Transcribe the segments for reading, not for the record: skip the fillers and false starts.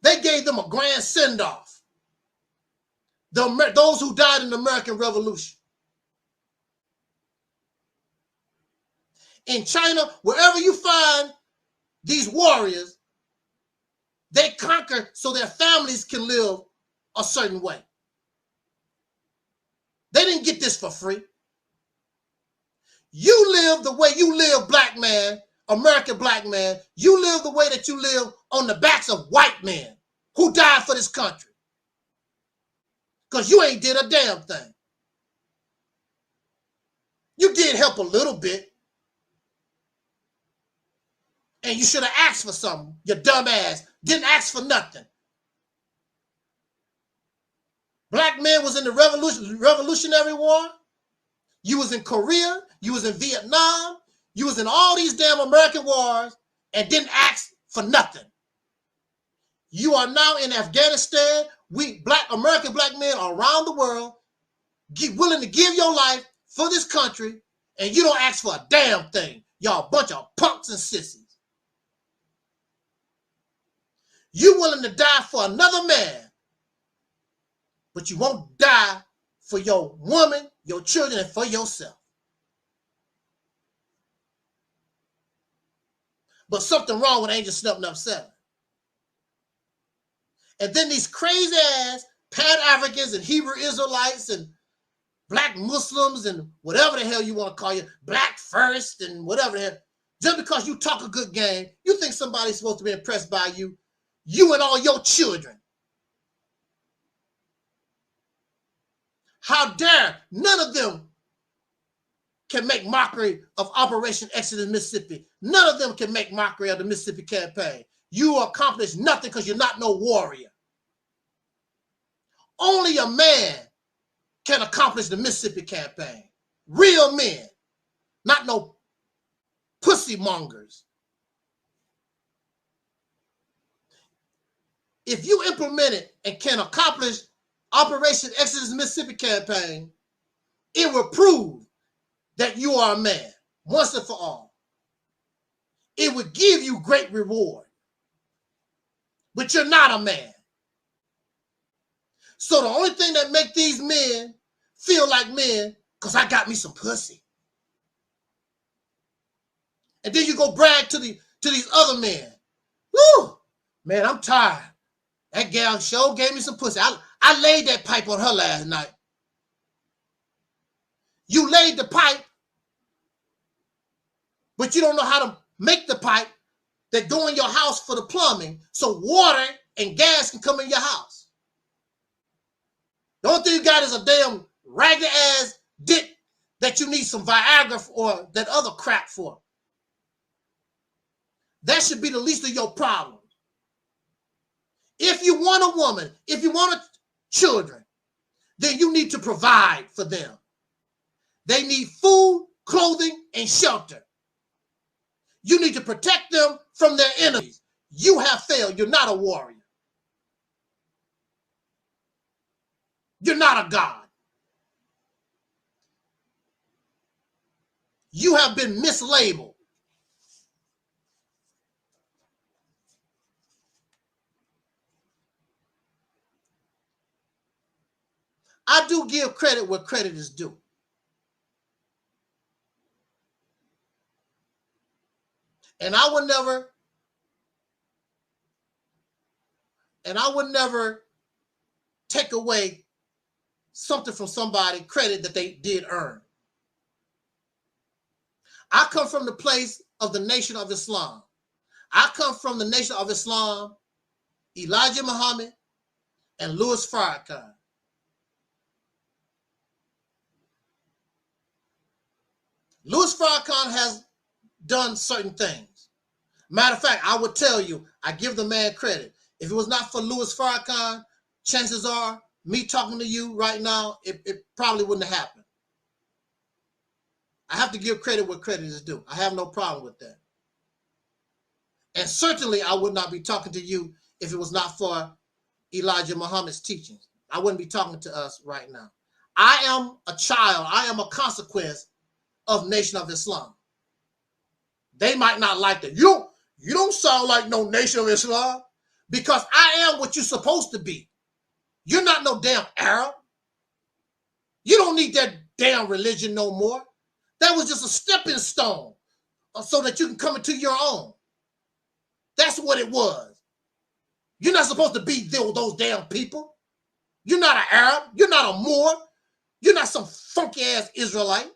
They gave them a grand send-off. Those who died in the American Revolution. In China, wherever you find these warriors, they conquer so their families can live a certain way. They didn't get this for free. You live the way you live, black man, American black man. You live the way that you live on the backs of white men who died for this country. Because you ain't did a damn thing. You did help a little bit. And you should have asked for something. You dumb ass. Didn't ask for nothing. Black men was in the Revolutionary War. You was in Korea. You was in Vietnam. You was in all these damn American wars and didn't ask for nothing. You are now in Afghanistan. We American black men around the world willing to give your life for this country, and you don't ask for a damn thing. Y'all a bunch of punks and sissies. You willing to die for another man, but you won't die for your woman, your children, and for yourself. But something wrong with Angel Snuffing Up 7. And then these crazy ass Pan-Africans and Hebrew Israelites and black Muslims and whatever the hell you want to call you, black first and whatever the hell, just because you talk a good game, you think somebody's supposed to be impressed by you, you and all your children. How dare none of them can make mockery of Operation Exodus Mississippi. None of them can make mockery of the Mississippi campaign. You accomplished nothing because you're not no warrior. Only a man can accomplish the Mississippi campaign. Real men, not no pussy mongers. If you implement it and can accomplish Operation Exodus Mississippi campaign, it will prove that you are a man once and for all. It would give you great reward. But you're not a man. So the only thing that make these men feel like men, because I got me some pussy. And then you go brag to these other men. Woo! Man, I'm tired. That gal sure gave me some pussy. I laid that pipe on her last night. You laid the pipe, but you don't know how to make the pipe that go in your house for the plumbing so water and gas can come in your house. The only thing you got is a damn ragged ass dick that you need some Viagra or that other crap for. That should be the least of your problems. If you want a woman, if you want children, then you need to provide for them. They need food, clothing, and shelter. You need to protect them from their enemies. You have failed. You're not a warrior. You're not a god. You have been mislabeled. I do give credit where credit is due. And I would never take away something from somebody, credit that they did earn. I come from the place of the Nation of Islam. I come from the Nation of Islam, Elijah Muhammad, and Louis Farrakhan. Louis Farrakhan has done certain things. Matter of fact, I would tell you, I give the man credit. If it was not for Louis Farrakhan, chances are, me talking to you right now, it probably wouldn't have happened. I have to give credit where credit is due. I have no problem with that. And certainly I would not be talking to you if it was not for Elijah Muhammad's teachings. I wouldn't be talking to us right now. I am a child. I am a consequence of Nation of Islam. They might not like that. You don't sound like no Nation of Islam, because I am what you're supposed to be. You're not no damn Arab. You don't need that damn religion no more. That was just a stepping stone so that you can come into your own. That's what it was. You're not supposed to be there with those damn people. You're not an Arab. You're not a Moor. You're not some funky ass Israelite.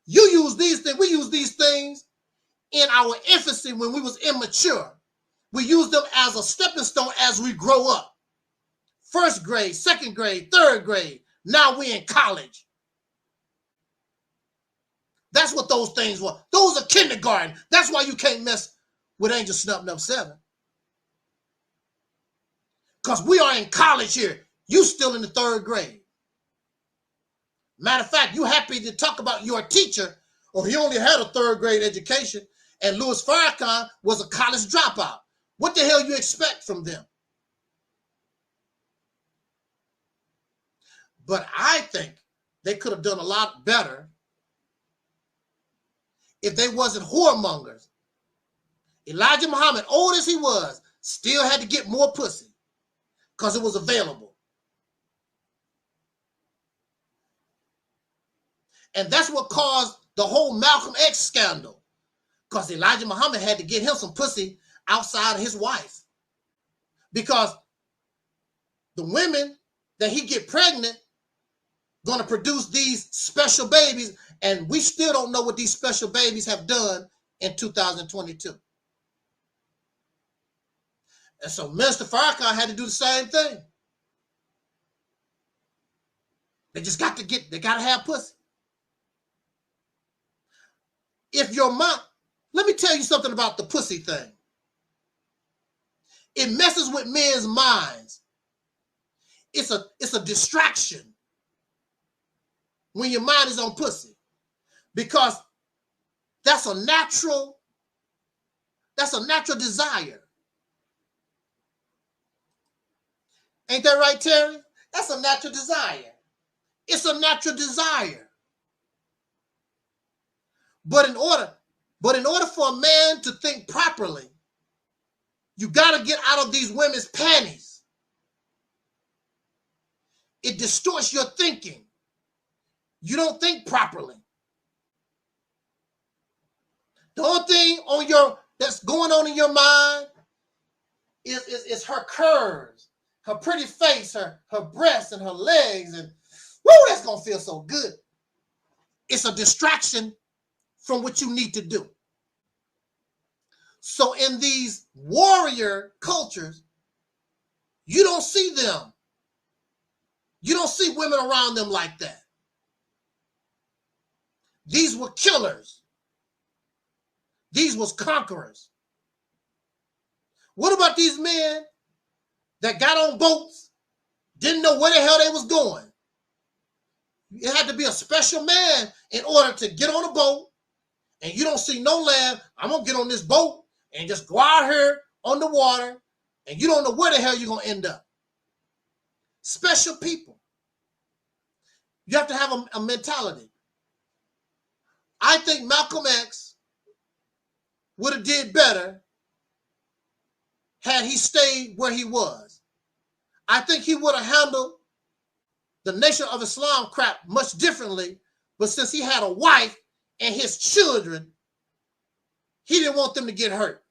You use these things. We use these things in our infancy when we was immature. We use them as a stepping stone as we grow up. First grade, second grade, third grade. Now we're in college. That's what those things were. Those are kindergarten. That's why you can't mess with Angel Snub 7. Because we are in college here. You still in the third grade. Matter of fact, you happy to talk about your teacher, or he only had a third grade education, and Louis Farrakhan was a college dropout. What the hell you expect from them? But I think they could have done a lot better if they wasn't whoremongers. Elijah Muhammad, old as he was, still had to get more pussy because it was available. And that's what caused the whole Malcolm X scandal, because Elijah Muhammad had to get him some pussy outside of his wife, because the women that he get pregnant going to produce these special babies, and we still don't know what these special babies have done in 2022. And so Minister Farrakhan had to do the same thing. They just got to have pussy. If your mom, let me tell you something about the pussy thing. It messes with men's minds. It's a distraction when your mind is on pussy, because that's a natural desire. Ain't that right, Terry? That's a natural desire. It's a natural desire. But in order for a man to think properly, you got to get out of these women's panties. It distorts your thinking. You don't think properly. The only thing that's going on in your mind is her curves, her pretty face, her breasts and her legs, and woo, that's gonna feel so good. It's a distraction from what you need to do. So in these warrior cultures, you don't see them. You don't see women around them like that. These were killers. These was conquerors. What about these men that got on boats, didn't know where the hell they was going? You had to be a special man in order to get on a boat, and you don't see no land. I'm going to get on this boat and just go out here on the water, and you don't know where the hell you're going to end up. Special people. You have to have a mentality. I think Malcolm X would have did better had he stayed where he was. I think he would have handled the Nation of Islam crap much differently, but since he had a wife and his children, He didn't want them to get hurt.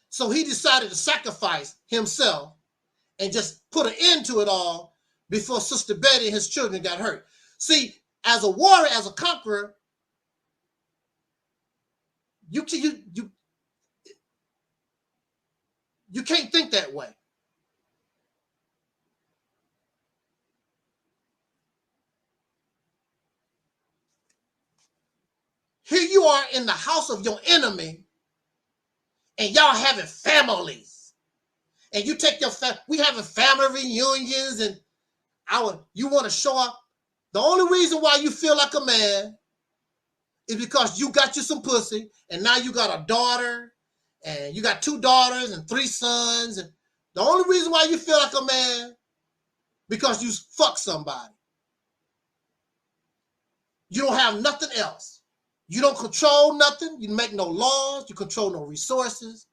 So he decided to sacrifice himself and just put an end to it all before Sister Betty and his children got hurt. See, as a warrior, as a conqueror, you can't think that way. Here you are in the house of your enemy, and y'all having families. And you take your we having family reunions, and you want to show up. The only reason why you feel like a man is because you got you some pussy, and now you got a daughter, and you got 2 daughters and 3 sons. And the only reason why you feel like a man, because you fuck somebody. You don't have nothing else. You don't control nothing. You make no laws. You control no resources.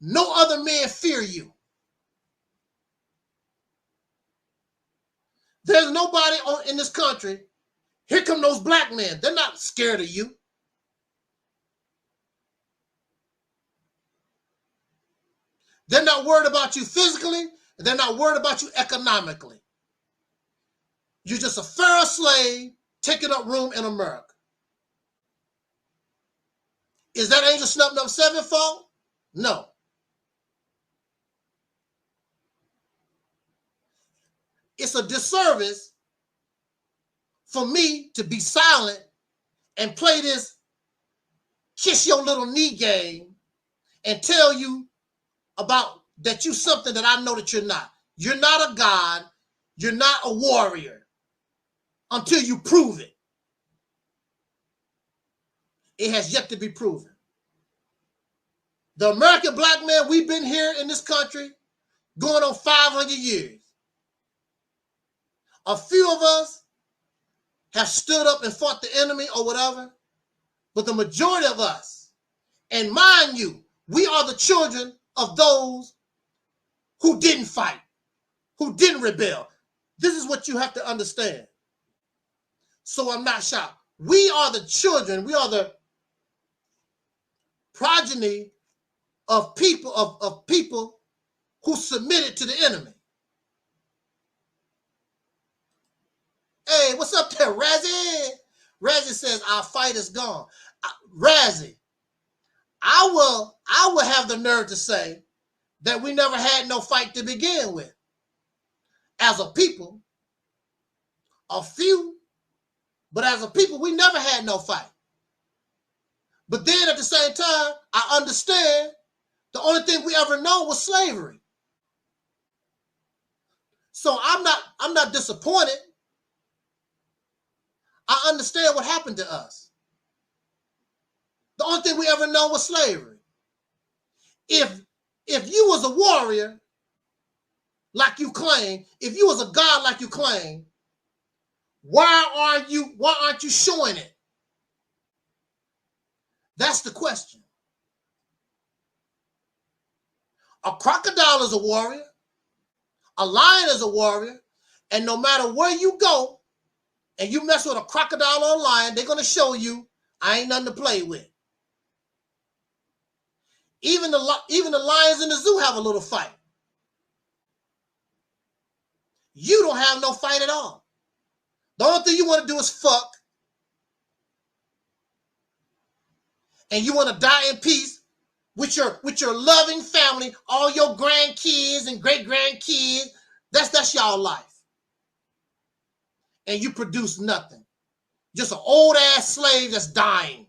No other men fear you. There's nobody in this country. Here come those black men. They're not scared of you. They're not worried about you physically. And they're not worried about you economically. You're just a Pharaoh slave taking up room in America. Is that Angel Snub Number 7 fault? No. It's a disservice for me to be silent and play this kiss your little knee game and tell you about that you something that I know that you're not. You're not a god. You're not a warrior until you prove it. It has yet to be proven. The American black man, we've been here in this country going on 500 years. A few of us have stood up and fought the enemy or whatever, but the majority of us, and mind you, we are the children of those who didn't fight, who didn't rebel. This is what you have to understand. So I'm not shocked. We are the children, we are the progeny of people who submitted to the enemy. Hey, what's up there, Razzie? Razzie says our fight is gone. Razzie, I will have the nerve to say that we never had no fight to begin with. As a people, a few, but as a people, we never had no fight. But then at the same time, I understand the only thing we ever known was slavery. So I'm not disappointed. I understand what happened to us. The only thing we ever known was slavery. If you was a warrior like you claim, if you was a god like you claim, why aren't you showing it? That's the question. A crocodile is a warrior. A lion is a warrior. And no matter where you go and you mess with a crocodile or a lion, they're going to show you, I ain't nothing to play with. Even the lions in the zoo have a little fight. You don't have no fight at all. The only thing you want to do is fuck. And you want to die in peace with your loving family, all your grandkids and great-grandkids. That's y'all life. And you produce nothing. Just an old-ass slave that's dying.